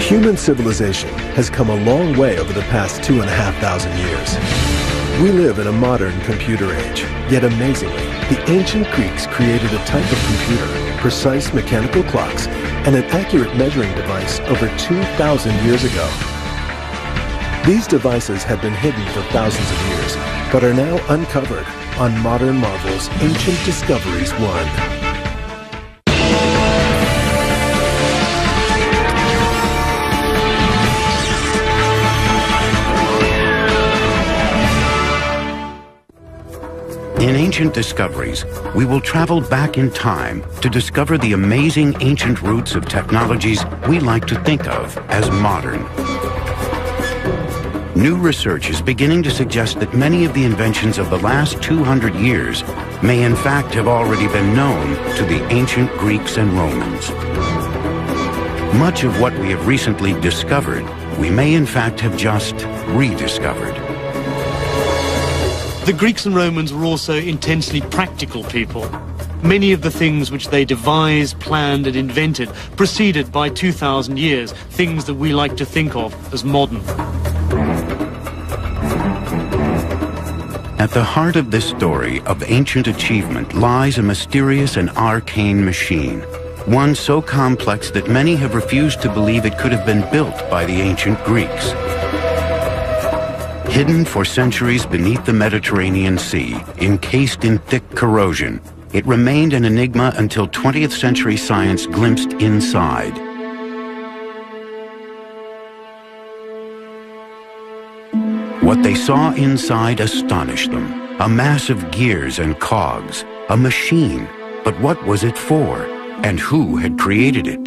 Human civilization has come a long way over the past 2,500 years. We live in a modern computer age, yet amazingly, the ancient Greeks created a type of computer, precise mechanical clocks, and an accurate measuring device over 2,000 years ago. These devices have been hidden for thousands of years, but are now uncovered on Modern Marvels Ancient Discoveries 1. In Ancient Discoveries, we will travel back in time to discover the amazing ancient roots of technologies we like to think of as modern. New research is beginning to suggest that many of the inventions of the last 200 years may in fact have already been known to the ancient Greeks and Romans. Much of what we have recently discovered, we may in fact have just rediscovered. The Greeks and Romans were also intensely practical people. Many of the things which they devised, planned and invented proceeded by 2,000 years, things that we like to think of as modern. At the heart of this story of ancient achievement lies a mysterious and arcane machine, one so complex that many have refused to believe it could have been built by the ancient Greeks. Hidden for centuries beneath the Mediterranean Sea, encased in thick corrosion, it remained an enigma until 20th century science glimpsed inside. What they saw inside astonished them. A mass of gears and cogs, a machine. But what was it for? And who had created it?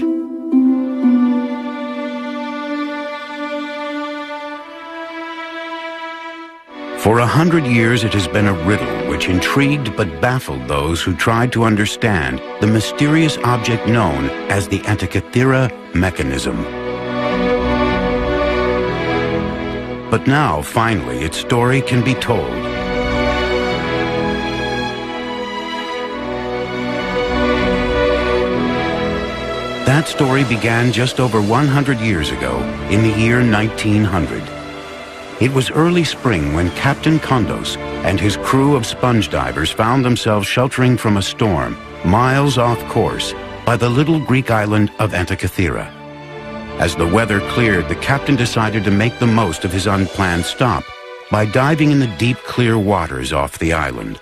For 100 years it has been a riddle which intrigued but baffled those who tried to understand the mysterious object known as the Antikythera mechanism. But now, finally, its story can be told. That story began just over 100 years ago, in the year 1900. It was early spring when Captain Kondos and his crew of sponge divers found themselves sheltering from a storm, miles off course, by the little Greek island of Antikythera. As the weather cleared, the captain decided to make the most of his unplanned stop by diving in the deep, clear waters off the island.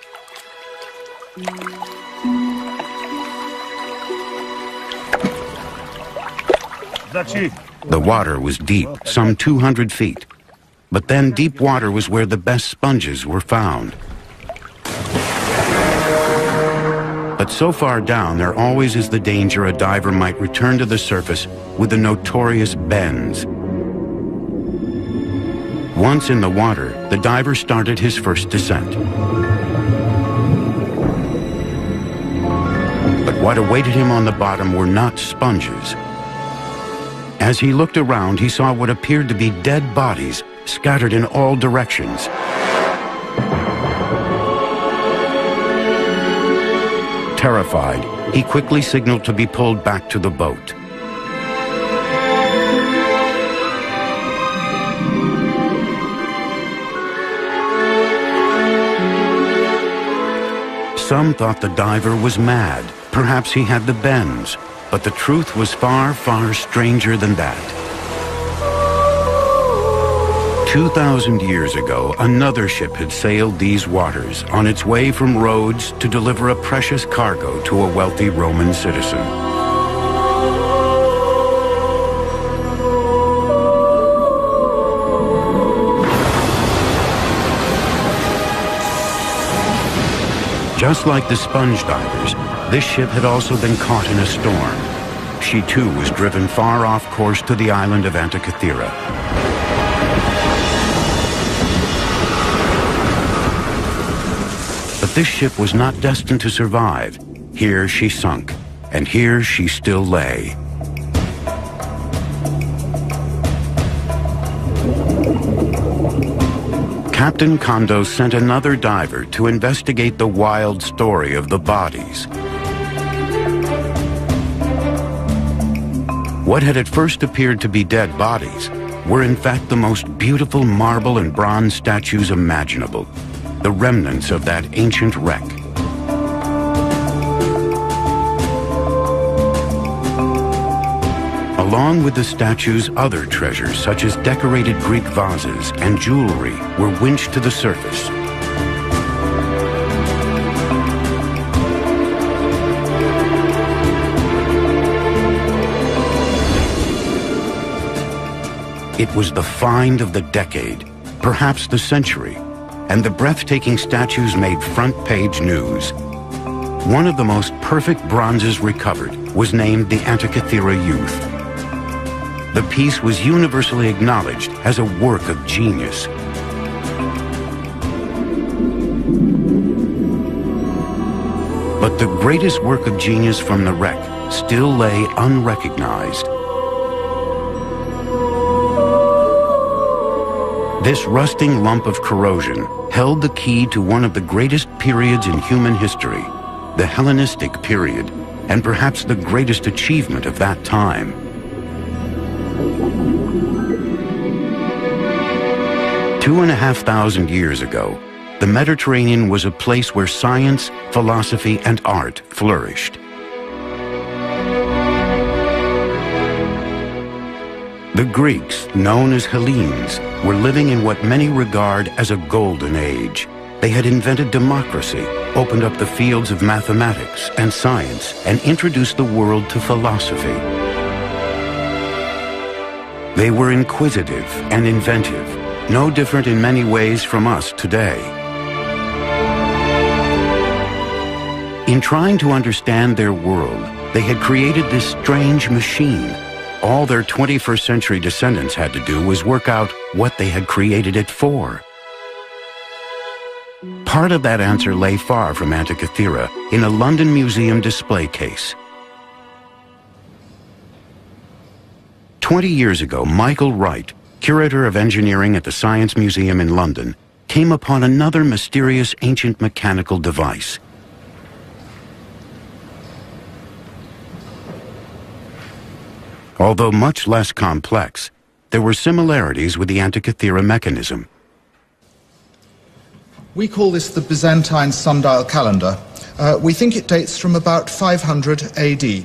The water was deep, some 200 feet. But then deep water was where the best sponges were found. But so far down, there always is the danger a diver might return to the surface with the notorious bends. Once in the water, the diver started his first descent. But what awaited him on the bottom were not sponges. As he looked around, he saw what appeared to be dead bodies scattered in all directions. Terrified, he quickly signaled to be pulled back to the boat. Some thought the diver was mad. Perhaps he had the bends. But the truth was far, far stranger than that. 2,000 years ago, another ship had sailed these waters on its way from Rhodes to deliver a precious cargo to a wealthy Roman citizen. Just like the sponge divers, this ship had also been caught in a storm. She too was driven far off course to the island of Antikythera. But this ship was not destined to survive. Here she sunk, and here she still lay. Captain Kondos sent another diver to investigate the wild story of the bodies. What had at first appeared to be dead bodies were in fact the most beautiful marble and bronze statues imaginable, the remnants of that ancient wreck. Along with the statues, other treasures such as decorated Greek vases and jewelry were winched to the surface. It was the find of the decade, perhaps the century, and the breathtaking statues made front-page news. One of the most perfect bronzes recovered was named the Antikythera Youth. The piece was universally acknowledged as a work of genius. But the greatest work of genius from the wreck still lay unrecognized. This rusting lump of corrosion held the key to one of the greatest periods in human history, the Hellenistic period, and perhaps the greatest achievement of that time. Two and a half thousand years ago, the Mediterranean was a place where science, philosophy, and art flourished. The Greeks, known as Hellenes, were living in what many regard as a golden age. They had invented democracy, opened up the fields of mathematics and science, and introduced the world to philosophy. They were inquisitive and inventive, no different in many ways from us today. In trying to understand their world, they had created this strange machine. All their 21st century descendants had to do was work out what they had created it for. Part of that answer lay far from Antikythera in a London museum display case. 20 years ago, Michael Wright, curator of engineering at the Science Museum in London, came upon another mysterious ancient mechanical device. Although much less complex, there were similarities with the Antikythera mechanism. We call this the Byzantine sundial calendar. We think it dates from about 500 AD.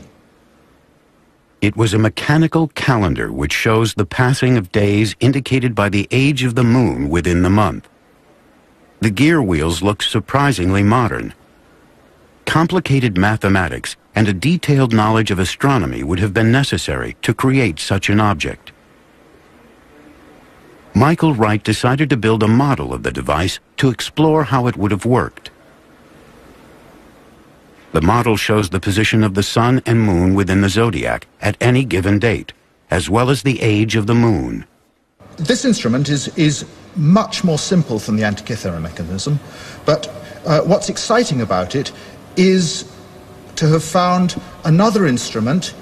It was a mechanical calendar which shows the passing of days indicated by the age of the moon within the month. The gear wheels look surprisingly modern. Complicated mathematics and a detailed knowledge of astronomy would have been necessary to create such an object. Michael Wright decided to build a model of the device to explore how it would have worked. The model shows the position of the sun and moon within the zodiac at any given date, as well as the age of the moon. This instrument is much more simple than the Antikythera mechanism, but what's exciting about it is to have found another instrument,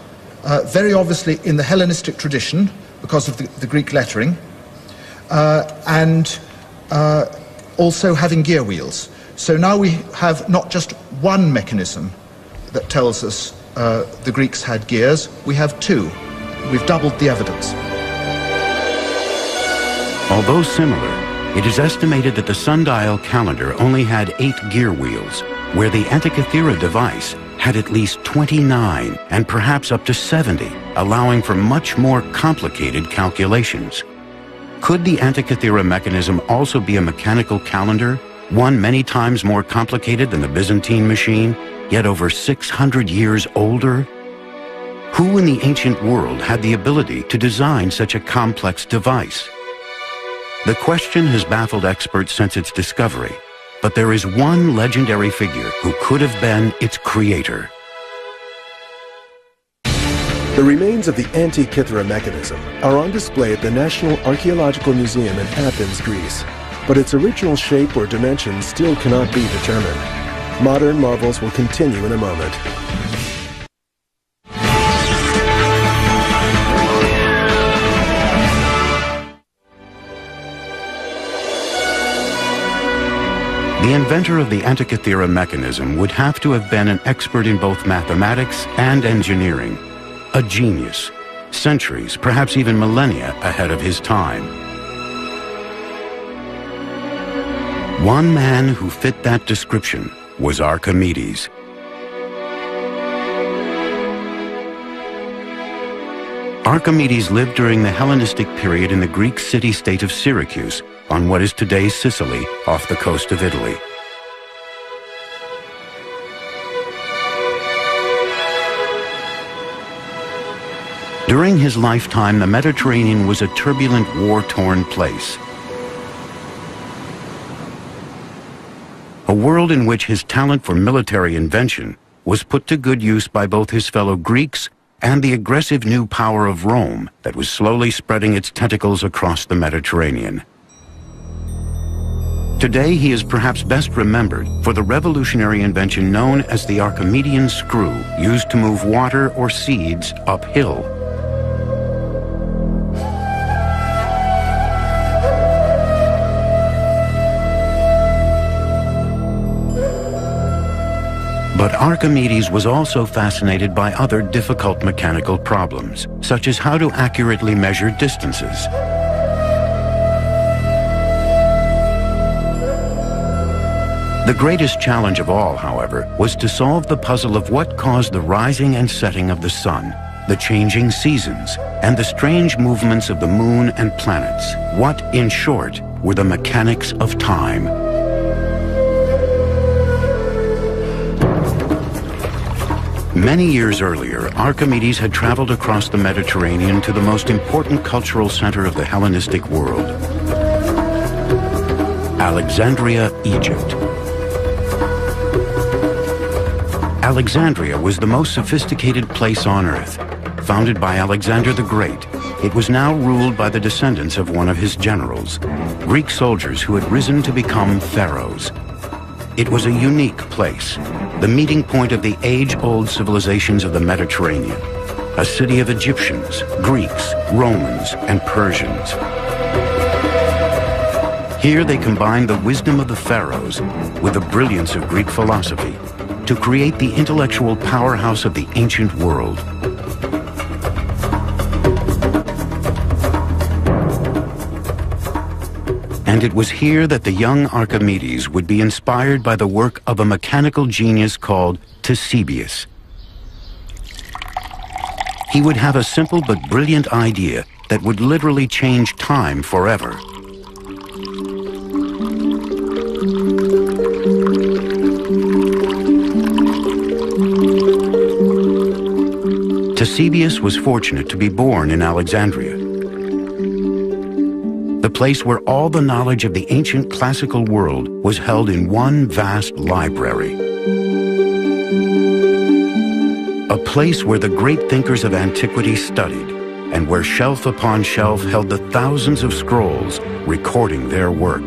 very obviously in the Hellenistic tradition because of the Greek lettering, and also having gear wheels. So now we have not just one mechanism that tells us the Greeks had gears, we have two. We've doubled the evidence. Although similar, it is estimated that the sundial calendar only had 8 gear wheels, where the Antikythera device had at least 29 and perhaps up to 70, allowing for much more complicated calculations. Could the Antikythera mechanism also be a mechanical calendar, one many times more complicated than the Byzantine machine, yet over 600 years older? Who in the ancient world had the ability to design such a complex device? The question has baffled experts since its discovery, but there is one legendary figure who could have been its creator. The remains of the Antikythera mechanism are on display at the National Archaeological Museum in Athens, Greece, but its original shape or dimensions still cannot be determined. Modern marvels will continue in a moment. The inventor of the Antikythera mechanism would have to have been an expert in both mathematics and engineering, a genius, centuries, perhaps even millennia ahead of his time. One man who fit that description was Archimedes. Archimedes lived during the Hellenistic period in the Greek city-state of Syracuse, on what is today Sicily, off the coast of Italy. During his lifetime, the Mediterranean was a turbulent, war-torn place. A world in which his talent for military invention was put to good use by both his fellow Greeks and the aggressive new power of Rome that was slowly spreading its tentacles across the Mediterranean. Today, he is perhaps best remembered for the revolutionary invention known as the Archimedean screw, used to move water or seeds uphill. But Archimedes was also fascinated by other difficult mechanical problems, such as how to accurately measure distances. The greatest challenge of all, however, was to solve the puzzle of what caused the rising and setting of the sun, the changing seasons, and the strange movements of the moon and planets. What, in short, were the mechanics of time? Many years earlier, Archimedes had traveled across the Mediterranean to the most important cultural center of the Hellenistic world, Alexandria, Egypt. Alexandria was the most sophisticated place on earth. Founded by Alexander the Great, it was now ruled by the descendants of one of his generals, Greek soldiers who had risen to become pharaohs. It was a unique place, the meeting point of the age-old civilizations of the Mediterranean, a city of Egyptians, Greeks, Romans, and Persians. Here they combined the wisdom of the pharaohs with the brilliance of Greek philosophy to create the intellectual powerhouse of the ancient world. And it was here that the young Archimedes would be inspired by the work of a mechanical genius called Ctesibius. He would have a simple but brilliant idea that would literally change time forever. Ctesibius was fortunate to be born in Alexandria, the place where all the knowledge of the ancient classical world was held in one vast library. A place where the great thinkers of antiquity studied, and where shelf upon shelf held the thousands of scrolls recording their work.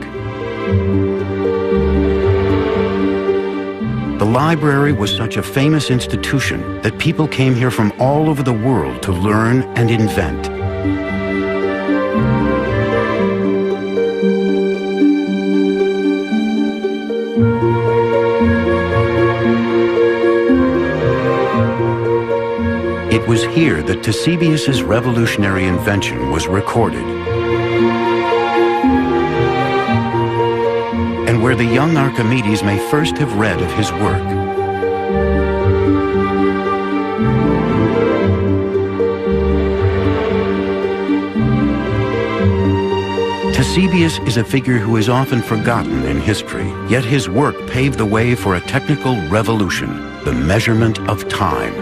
The library was such a famous institution that people came here from all over the world to learn and invent. It was here that Ctesibius' revolutionary invention was recorded, and where the young Archimedes may first have read of his work. Ctesibius is a figure who is often forgotten in history, yet his work paved the way for a technical revolution, the measurement of time.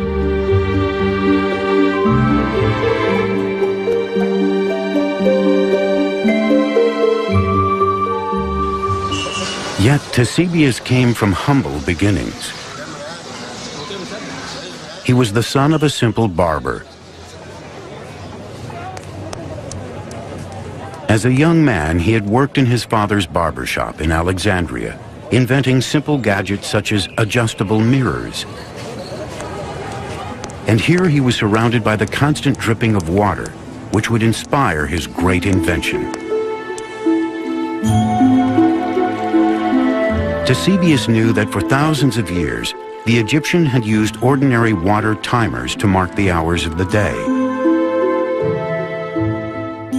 Yet Ctesibius came from humble beginnings. He was the son of a simple barber. As a young man, he had worked in his father's barber shop in Alexandria, inventing simple gadgets such as adjustable mirrors. And here he was surrounded by the constant dripping of water, which would inspire his great invention. Ctesibius knew that for thousands of years, the Egyptian had used ordinary water timers to mark the hours of the day.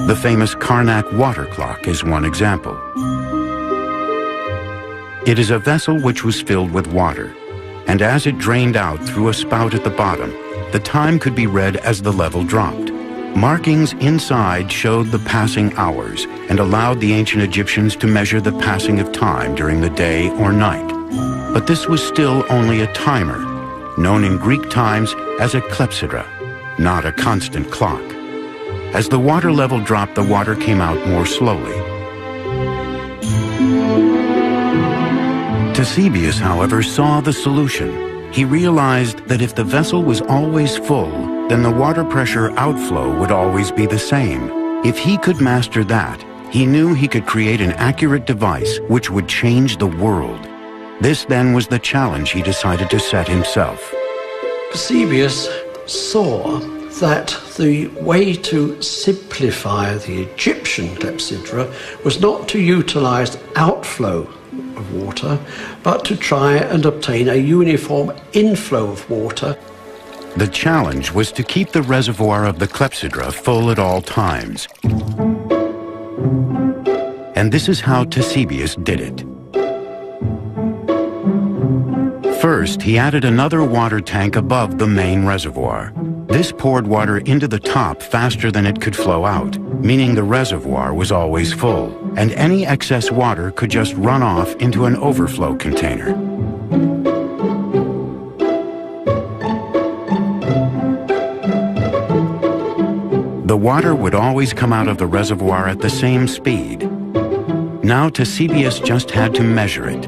The famous Karnak water clock is one example. It is a vessel which was filled with water, and as it drained out through a spout at the bottom, the time could be read as the level dropped. Markings inside showed the passing hours and allowed the ancient Egyptians to measure the passing of time during the day or night. But this was still only a timer, known in Greek times as a clepsydra, not a constant clock. As the water level dropped, the water came out more slowly. Eusebius, however, saw the solution. He realized that if the vessel was always full, then the water pressure outflow would always be the same. If he could master that, he knew he could create an accurate device which would change the world. This then was the challenge he decided to set himself. Eusebius saw that the way to simplify the Egyptian clepsydra was not to utilize outflow of water, but to try and obtain a uniform inflow of water. The challenge was to keep the reservoir of the clepsydra full at all times. And this is how Eusebius did it. First, he added another water tank above the main reservoir. This poured water into the top faster than it could flow out, meaning the reservoir was always full, and any excess water could just run off into an overflow container. The water would always come out of the reservoir at the same speed. Now Eusebius just had to measure it.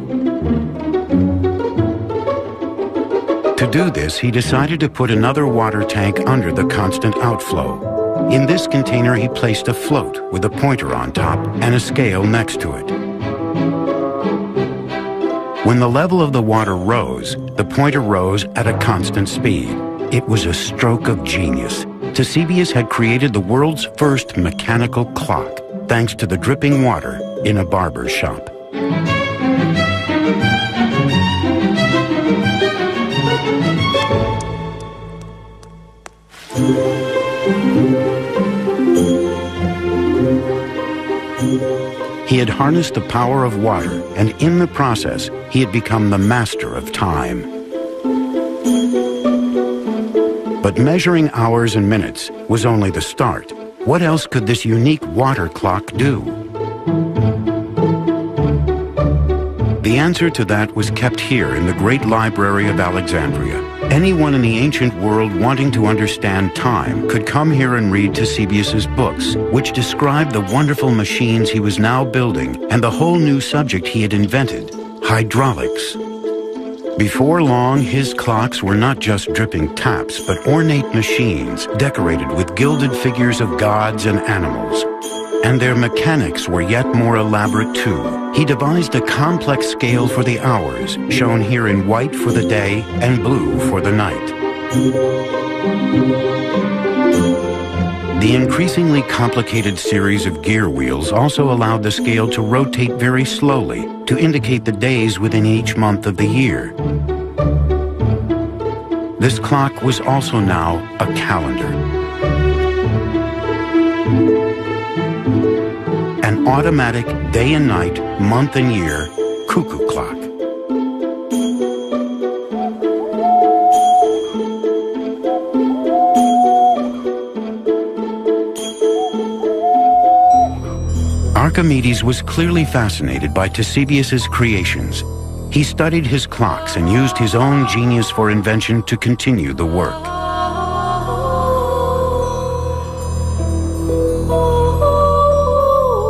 To do this, he decided to put another water tank under the constant outflow. In this container, he placed a float with a pointer on top and a scale next to it. When the level of the water rose, the pointer rose at a constant speed. It was a stroke of genius. Eusebius had created the world's first mechanical clock, thanks to the dripping water in a barber's shop. He had harnessed the power of water, and in the process, he had become the master of time. But measuring hours and minutes was only the start. What else could this unique water clock do? The answer to that was kept here in the great library of Alexandria. Anyone in the ancient world wanting to understand time could come here and read Eusebius's books, which described the wonderful machines he was now building and the whole new subject he had invented, hydraulics. Before long, his clocks were not just dripping taps, but ornate machines decorated with gilded figures of gods and animals. And their mechanics were yet more elaborate too. He devised a complex scale for the hours, shown here in white for the day and blue for the night. The increasingly complicated series of gear wheels also allowed the scale to rotate very slowly to indicate the days within each month of the year. This clock was also now a calendar. An automatic day and night, month and year cuckoo clock. Archimedes was clearly fascinated by Eusebius's creations. He studied his clocks and used his own genius for invention to continue the work.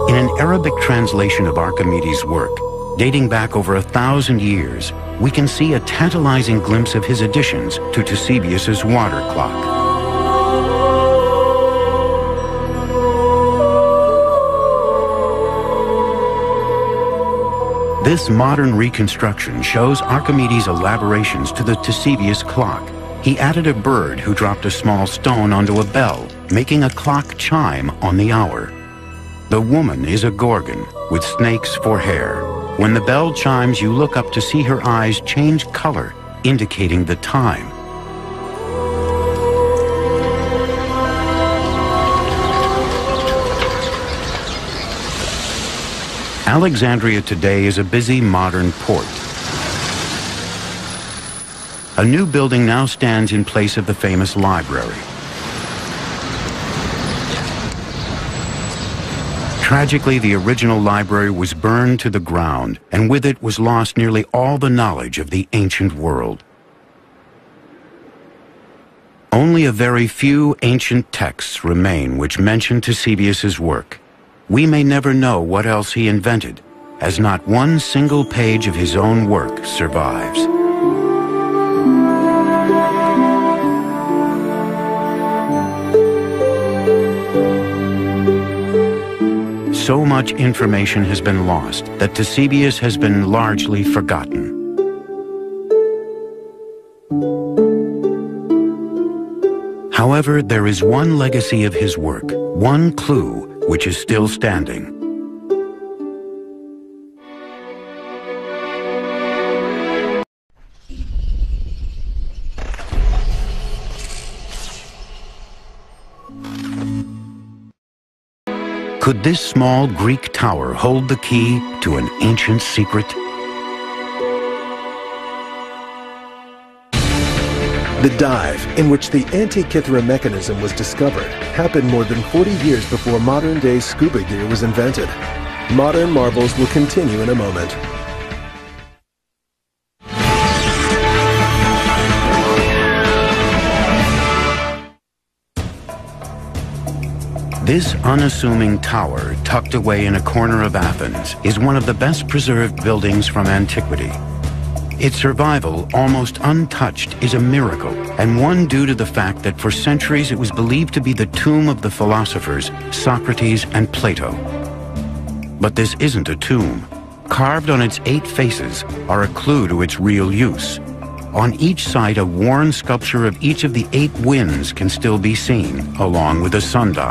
In an Arabic translation of Archimedes' work, dating back over 1,000 years, we can see a tantalizing glimpse of his additions to Eusebius's water clock. This modern reconstruction shows Archimedes' elaborations to the Eusebius clock. He added a bird who dropped a small stone onto a bell, making a clock chime on the hour. The woman is a Gorgon with snakes for hair. When the bell chimes, you look up to see her eyes change color, indicating the time. Alexandria today is a busy modern port. A new building now stands in place of the famous library. Tragically, the original library was burned to the ground, and with it was lost nearly all the knowledge of the ancient world. Only a very few ancient texts remain which mention Ctesibius's work. We may never know what else he invented, as not one single page of his own work survives. So much information has been lost that Ctesibius has been largely forgotten. However, there is one legacy of his work, one clue, which is still standing. Could this small Greek tower hold the key to an ancient secret? The dive, in which the Antikythera mechanism was discovered, happened more than 40 years before modern-day scuba gear was invented. Modern marvels will continue in a moment. This unassuming tower, tucked away in a corner of Athens, is one of the best preserved buildings from antiquity. Its survival, almost untouched, is a miracle, and one due to the fact that for centuries it was believed to be the tomb of the philosophers Socrates and Plato. But this isn't a tomb. Carved on its 8 faces are a clue to its real use. On each side, a worn sculpture of each of the 8 winds can still be seen, along with a sundial.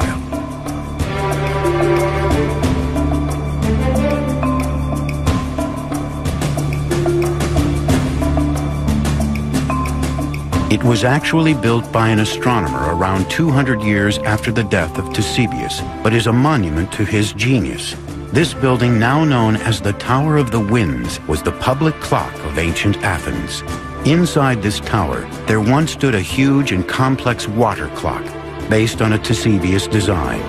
It was actually built by an astronomer around 200 years after the death of Ctesibius, but is a monument to his genius. This building, now known as the Tower of the Winds, was the public clock of ancient Athens. Inside this tower, there once stood a huge and complex water clock, based on a Ctesibius design.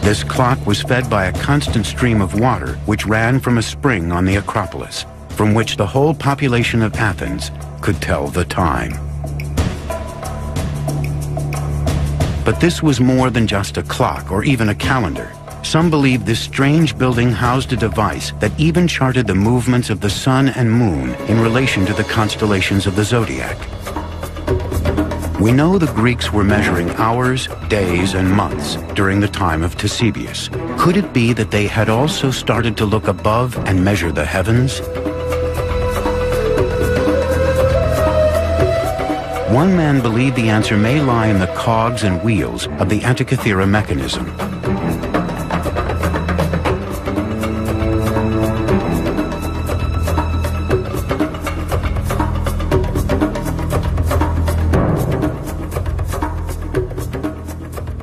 This clock was fed by a constant stream of water which ran from a spring on the Acropolis, from which the whole population of Athens could tell the time. But this was more than just a clock or even a calendar. Some believe this strange building housed a device that even charted the movements of the sun and moon in relation to the constellations of the zodiac. We know the Greeks were measuring hours, days, and months during the time of Ctesibius. Could it be that they had also started to look above and measure the heavens? One man believed the answer may lie in the cogs and wheels of the Antikythera mechanism.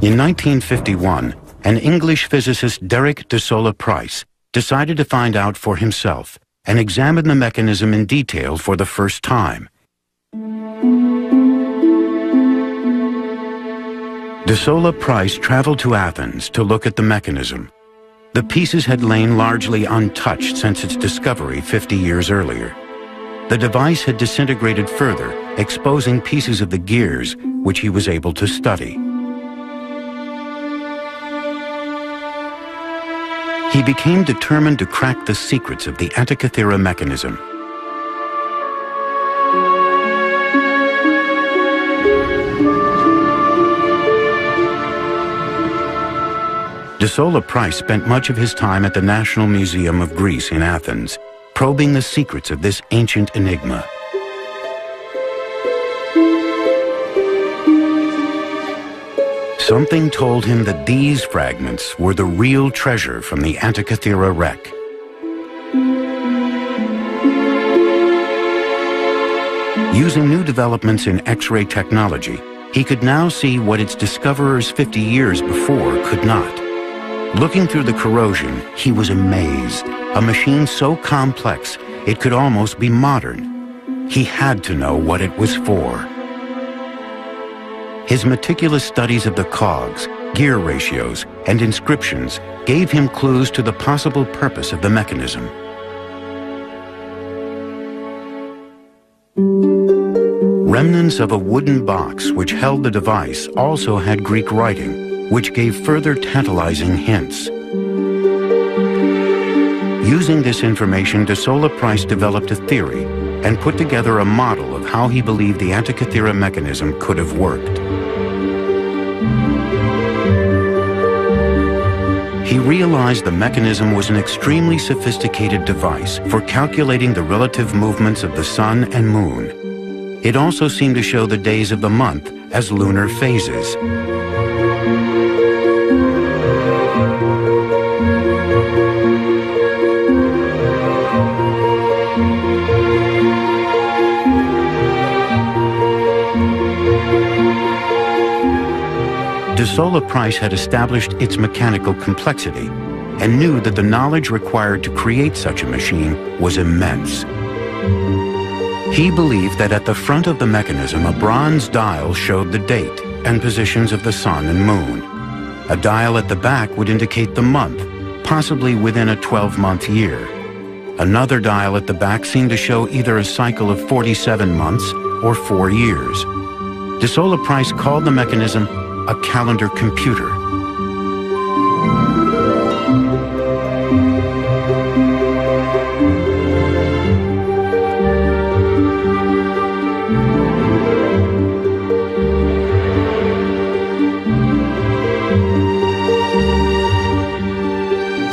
In 1951, an English physicist, Derek de Solla Price, decided to find out for himself and examine the mechanism in detail for the first time. De Solla Price traveled to Athens to look at the mechanism. The pieces had lain largely untouched since its discovery 50 years earlier. The device had disintegrated further, exposing pieces of the gears, which he was able to study. He became determined to crack the secrets of the Antikythera mechanism. De Solla Price spent much of his time at the National Museum of Greece in Athens, probing the secrets of this ancient enigma. Something told him that these fragments were the real treasure from the Antikythera wreck. Using new developments in X-ray technology, He could now see what its discoverers 50 years before could not. Looking through the corrosion, he was amazed. A machine so complex, it could almost be modern. He had to know what it was for. His meticulous studies of the cogs, gear ratios, and inscriptions gave him clues to the possible purpose of the mechanism. Remnants of a wooden box which held the device also had Greek writing, which gave further tantalizing hints. Using this information, de Sola Price developed a theory and put together a model of how he believed the Antikythera mechanism could have worked. He realized the mechanism was an extremely sophisticated device for calculating the relative movements of the sun and moon. It also seemed to show the days of the month as lunar phases. De Sola Price had established its mechanical complexity and knew that the knowledge required to create such a machine was immense. He believed that at the front of the mechanism, a bronze dial showed the date and positions of the sun and moon. A dial at the back would indicate the month, possibly within a 12-month year. Another dial at the back seemed to show either a cycle of 47 months or 4 years. De Sola Price called the mechanism a calendar computer.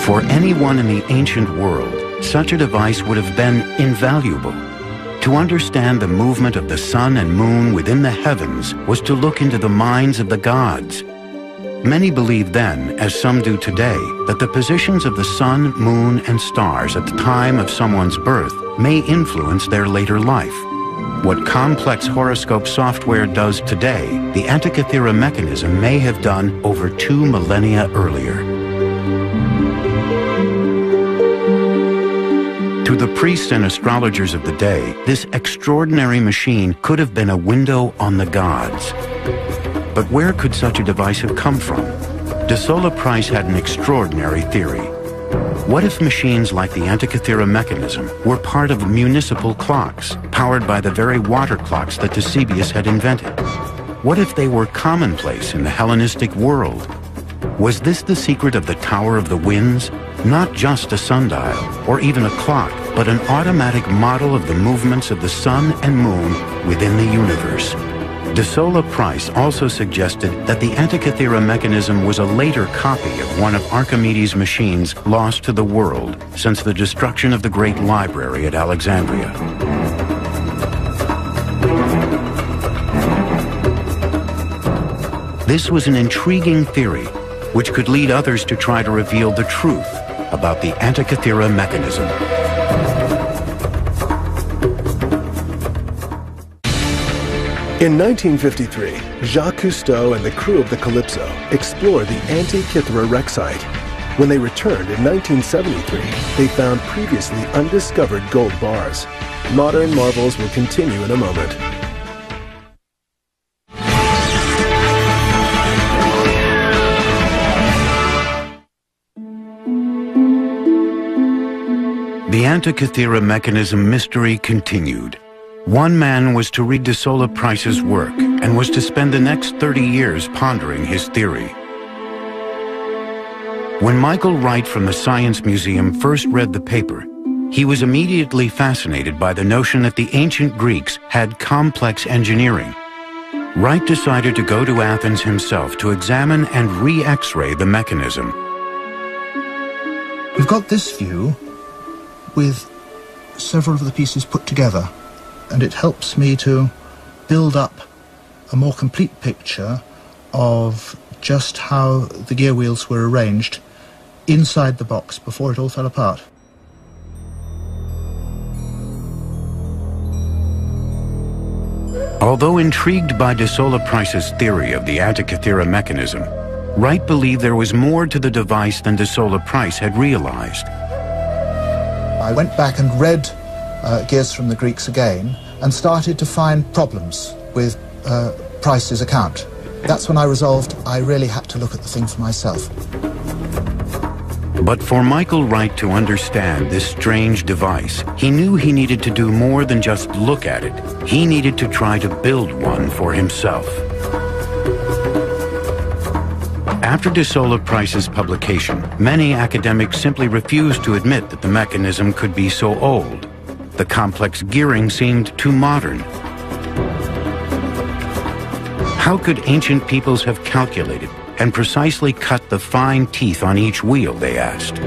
For anyone in the ancient world, such a device would have been invaluable. To understand the movement of the sun and moon within the heavens was to look into the minds of the gods. Many believed then, as some do today, that the positions of the sun, moon, and stars at the time of someone's birth may influence their later life. What complex horoscope software does today, the Antikythera mechanism may have done over 2 millennia earlier. To the priests and astrologers of the day, this extraordinary machine could have been a window on the gods. But where could such a device have come from? De Sola Price had an extraordinary theory. What if machines like the Antikythera mechanism were part of municipal clocks, powered by the very water clocks that Eusebius had invented? What if they were commonplace in the Hellenistic world? Was this the secret of the Tower of the Winds? Not just a sundial or even a clock, but an automatic model of the movements of the sun and moon within the universe. De Sola Price also suggested that the Antikythera mechanism was a later copy of one of Archimedes' machines lost to the world since the destruction of the Great Library at Alexandria. This was an intriguing theory which could lead others to try to reveal the truth about the Antikythera mechanism. In 1953, Jacques Cousteau and the crew of the Calypso explored the Antikythera wreck site. When they returned in 1973, they found previously undiscovered gold bars. Modern marvels will continue in a moment. The Antikythera mechanism mystery continued. One man was to read De Sola Price's work and was to spend the next 30 years pondering his theory. When Michael Wright from the Science Museum first read the paper, he was immediately fascinated by the notion that the ancient Greeks had complex engineering. Wright decided to go to Athens himself to examine and re-X-ray the mechanism. We've got this view with several of the pieces put together, and it helps me to build up a more complete picture of just how the gear wheels were arranged inside the box before it all fell apart. Although intrigued by de Sola Price's theory of the Antikythera mechanism, Wright believed there was more to the device than de Sola Price had realized. I went back and read Gears from the Greeks again and started to find problems with Price's account. That's when I resolved I really had to look at the thing for myself. But for Michael Wright to understand this strange device, he knew he needed to do more than just look at it. He needed to try to build one for himself. After de Sola Price's publication, many academics simply refused to admit that the mechanism could be so old. The complex gearing seemed too modern. How could ancient peoples have calculated and precisely cut the fine teeth on each wheel, they asked.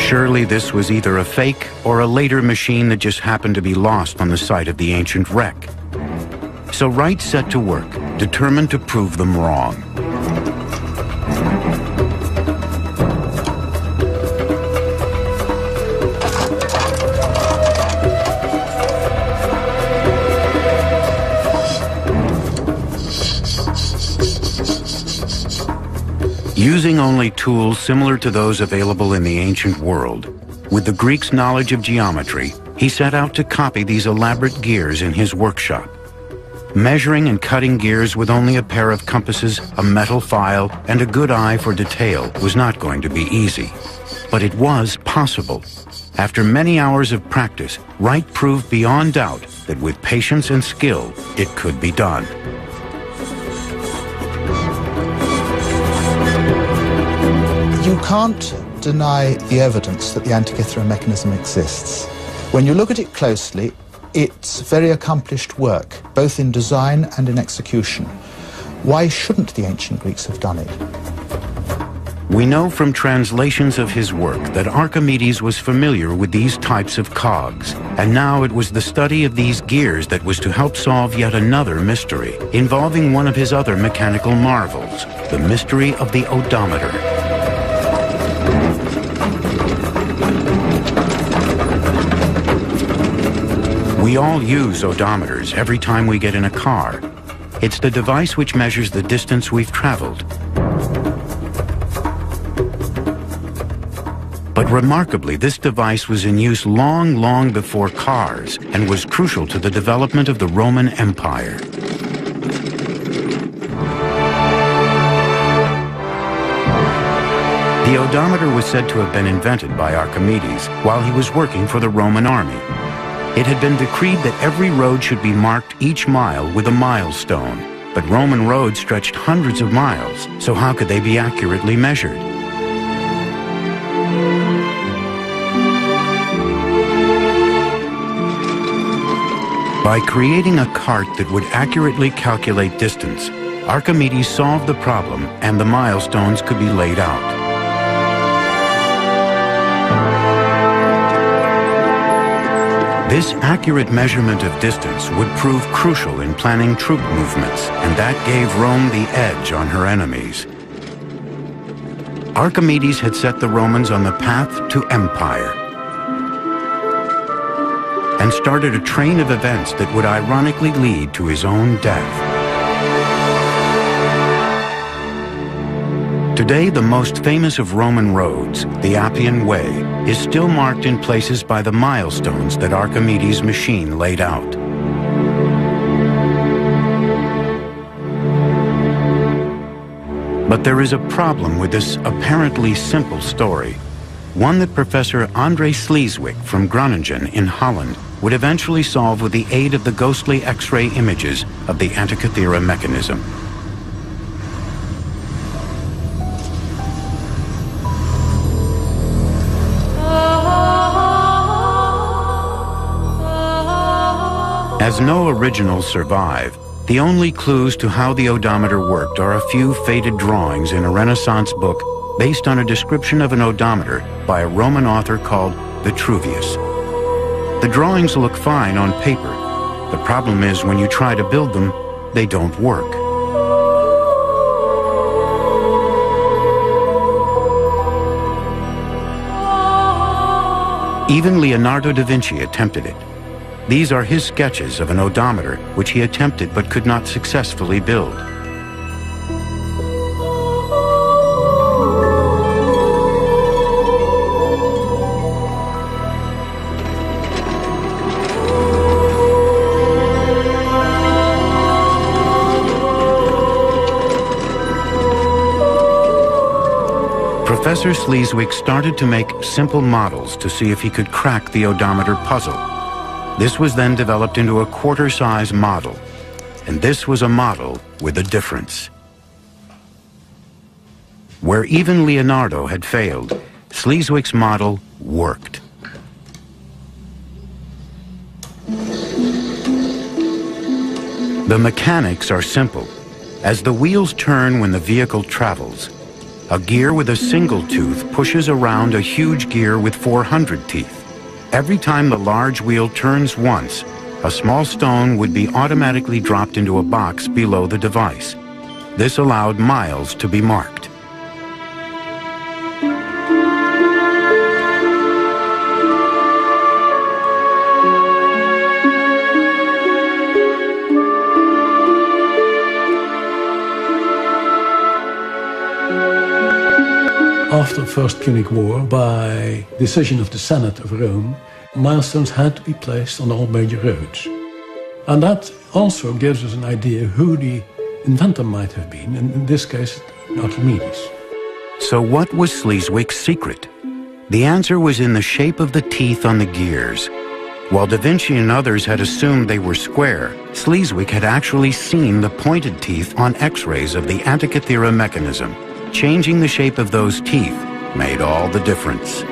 Surely this was either a fake or a later machine that just happened to be lost on the site of the ancient wreck. So Wright set to work, determined to prove them wrong. Using only tools similar to those available in the ancient world, with the Greeks' knowledge of geometry, he set out to copy these elaborate gears in his workshop. Measuring and cutting gears with only a pair of compasses, a metal file, and a good eye for detail was not going to be easy. But it was possible. After many hours of practice, Wright proved beyond doubt that with patience and skill, it could be done. You can't deny the evidence that the Antikythera mechanism exists. When you look at it closely, it's very accomplished work, both in design and in execution. Why shouldn't the ancient Greeks have done it? We know from translations of his work that Archimedes was familiar with these types of cogs, and now it was the study of these gears that was to help solve yet another mystery, involving one of his other mechanical marvels, the mystery of the odometer. We all use odometers every time we get in a car. It's the device which measures the distance we've traveled. But remarkably, this device was in use long before cars and was crucial to the development of the Roman Empire. The odometer was said to have been invented by Archimedes while he was working for the Roman army. It had been decreed that every road should be marked each mile with a milestone, but Roman roads stretched hundreds of miles, so how could they be accurately measured? By creating a cart that would accurately calculate distance, Archimedes solved the problem and the milestones could be laid out. This accurate measurement of distance would prove crucial in planning troop movements, and that gave Rome the edge on her enemies. Archimedes had set the Romans on the path to empire and started a train of events that would ironically lead to his own death. Today, the most famous of Roman roads, the Appian Way, is still marked in places by the milestones that Archimedes' machine laid out. But there is a problem with this apparently simple story, one that Professor André Sleeswyk from Groningen in Holland would eventually solve with the aid of the ghostly X-ray images of the Antikythera mechanism. As no originals survive, the only clues to how the odometer worked are a few faded drawings in a Renaissance book based on a description of an odometer by a Roman author called Vitruvius. The drawings look fine on paper. The problem is when you try to build them, they don't work. Even Leonardo da Vinci attempted it. These are his sketches of an odometer, which he attempted but could not successfully build. Professor Sleeswyk started to make simple models to see if he could crack the odometer puzzle. This was then developed into a quarter-size model, and this was a model with a difference. Where even Leonardo had failed, Sleeswyk's model worked. The mechanics are simple. As the wheels turn when the vehicle travels, a gear with a single tooth pushes around a huge gear with 400 teeth. Every time the large wheel turns once, a small stone would be automatically dropped into a box below the device. This allowed miles to be marked. After the First Punic War, by decision of the Senate of Rome, milestones had to be placed on all major roads. And that also gives us an idea who the inventor might have been, and in this case, Archimedes. So what was Sleeswyk's secret? The answer was in the shape of the teeth on the gears. While Da Vinci and others had assumed they were square, Sleeswyk had actually seen the pointed teeth on X-rays of the Antikythera mechanism. Changing the shape of those teeth made all the difference.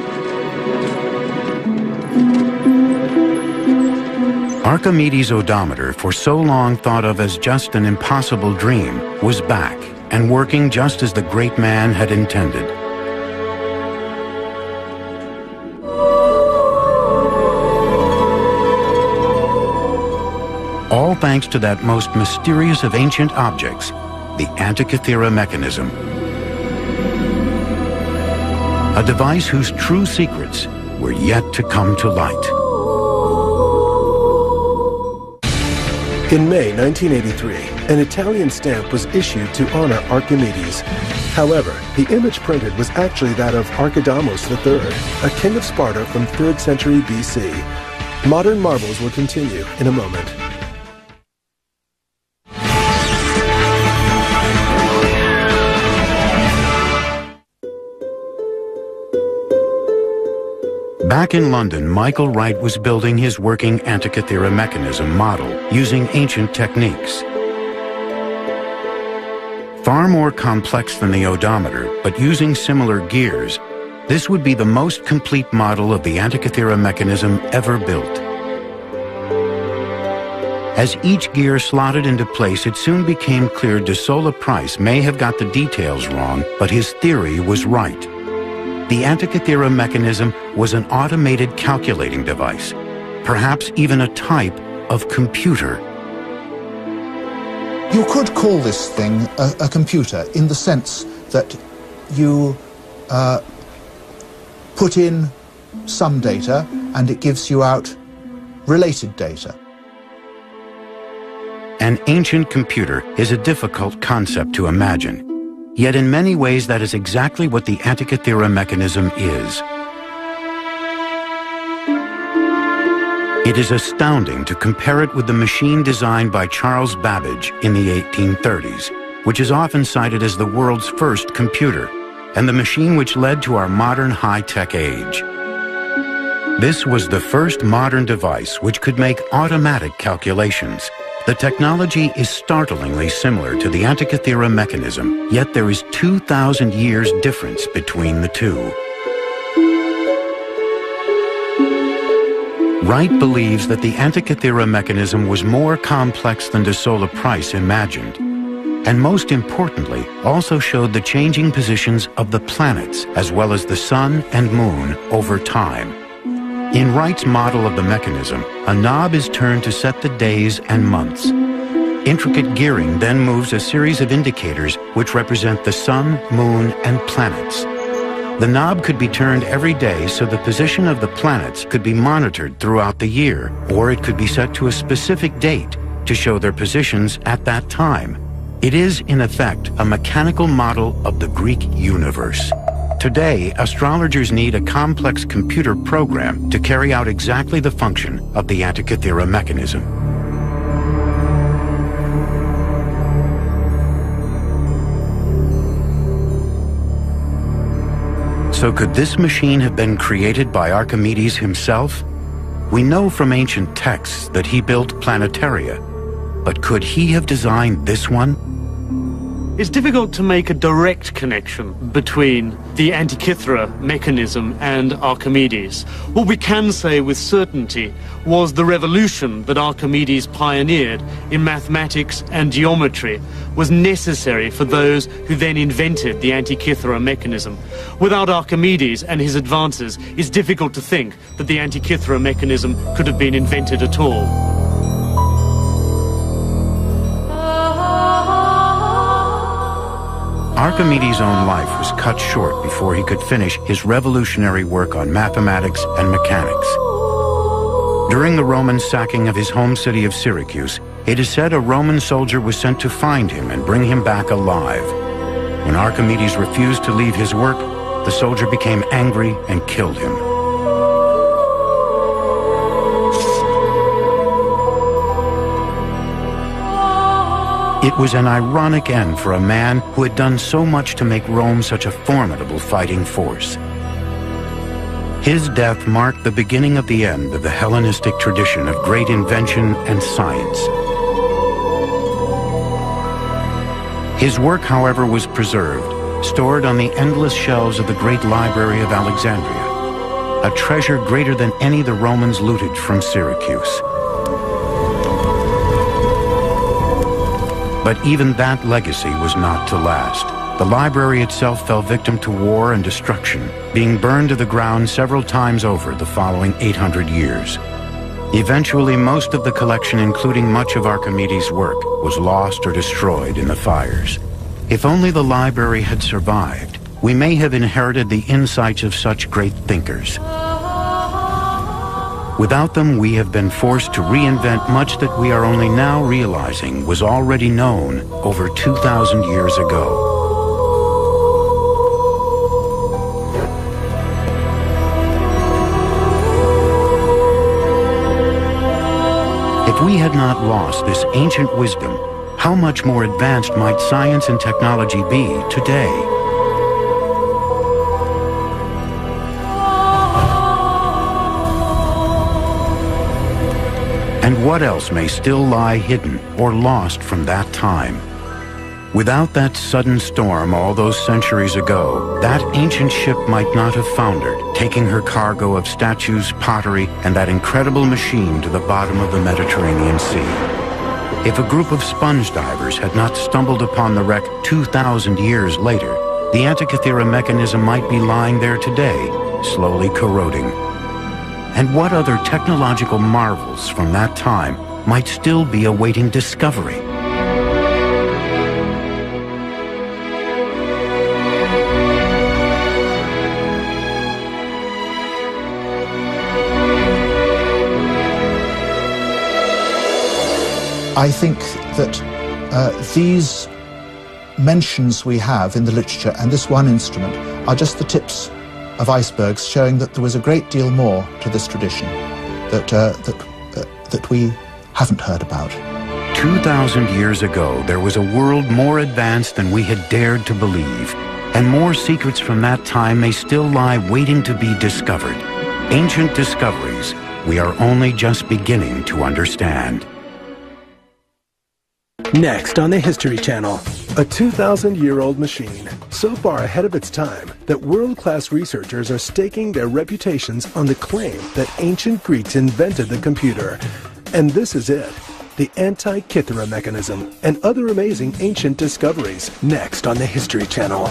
Archimedes' odometer, for so long thought of as just an impossible dream, was back and working just as the great man had intended. All thanks to that most mysterious of ancient objects, the Antikythera mechanism. A device whose true secrets were yet to come to light. In May 1983, an Italian stamp was issued to honor Archimedes. However, the image printed was actually that of Archidamos III, a king of Sparta from 3rd century BC. Modern marvels will continue in a moment. Back in London, Michael Wright was building his working Antikythera mechanism model using ancient techniques. Far more complex than the odometer, but using similar gears, this would be the most complete model of the Antikythera mechanism ever built. As each gear slotted into place, it soon became clear de Sola Price may have got the details wrong, but his theory was right. The Antikythera mechanism was an automated calculating device, perhaps even a type of computer. You could call this thing a computer in the sense that you put in some data and it gives you out related data. An ancient computer is a difficult concept to imagine. Yet in many ways that is exactly what the Antikythera mechanism is. It is astounding to compare it with the machine designed by Charles Babbage in the 1830s, which is often cited as the world's first computer, and the machine which led to our modern high-tech age. This was the first modern device which could make automatic calculations. The technology is startlingly similar to the Antikythera mechanism, yet there is 2,000 years difference between the two. Wright believes that the Antikythera mechanism was more complex than de Sola Price imagined, and most importantly, also showed the changing positions of the planets as well as the sun and moon over time. In Wright's model of the mechanism, a knob is turned to set the days and months. Intricate gearing then moves a series of indicators which represent the sun, moon, and planets. The knob could be turned every day so the position of the planets could be monitored throughout the year, or it could be set to a specific date to show their positions at that time. It is, in effect, a mechanical model of the Greek universe. Today, astrologers need a complex computer program to carry out exactly the function of the Antikythera mechanism. So could this machine have been created by Archimedes himself? We know from ancient texts that he built planetaria, but could he have designed this one? It's difficult to make a direct connection between the Antikythera mechanism and Archimedes. What we can say with certainty was the revolution that Archimedes pioneered in mathematics and geometry was necessary for those who then invented the Antikythera mechanism. Without Archimedes and his advances, it's difficult to think that the Antikythera mechanism could have been invented at all. Archimedes' own life was cut short before he could finish his revolutionary work on mathematics and mechanics. During the Roman sacking of his home city of Syracuse, it is said a Roman soldier was sent to find him and bring him back alive. When Archimedes refused to leave his work, the soldier became angry and killed him. It was an ironic end for a man who had done so much to make Rome such a formidable fighting force. His death marked the beginning of the end of the Hellenistic tradition of great invention and science. His work, however, was preserved, stored on the endless shelves of the great library of Alexandria, a treasure greater than any the Romans looted from Syracuse. But even that legacy was not to last. The library itself fell victim to war and destruction, being burned to the ground several times over the following 800 years. Eventually, most of the collection, including much of Archimedes' work, was lost or destroyed in the fires. If only the library had survived, we may have inherited the insights of such great thinkers. Without them, we have been forced to reinvent much that we are only now realizing was already known over 2,000 years ago. If we had not lost this ancient wisdom, how much more advanced might science and technology be today? And what else may still lie hidden or lost from that time? Without that sudden storm all those centuries ago, that ancient ship might not have foundered, taking her cargo of statues, pottery, and that incredible machine to the bottom of the Mediterranean Sea. If a group of sponge divers had not stumbled upon the wreck 2,000 years later, the Antikythera mechanism might be lying there today, slowly corroding. And what other technological marvels from that time might still be awaiting discovery? I think that these mentions we have in the literature and this one instrument are just the tips of icebergs showing that there was a great deal more to this tradition that we haven't heard about. 2,000 years ago, there was a world more advanced than we had dared to believe, and more secrets from that time may still lie waiting to be discovered. Ancient discoveries we are only just beginning to understand. Next on the History Channel, a 2,000-year-old machine, so far ahead of its time that world-class researchers are staking their reputations on the claim that ancient Greeks invented the computer. And this is it, the Antikythera mechanism and other amazing ancient discoveries, next on the History Channel.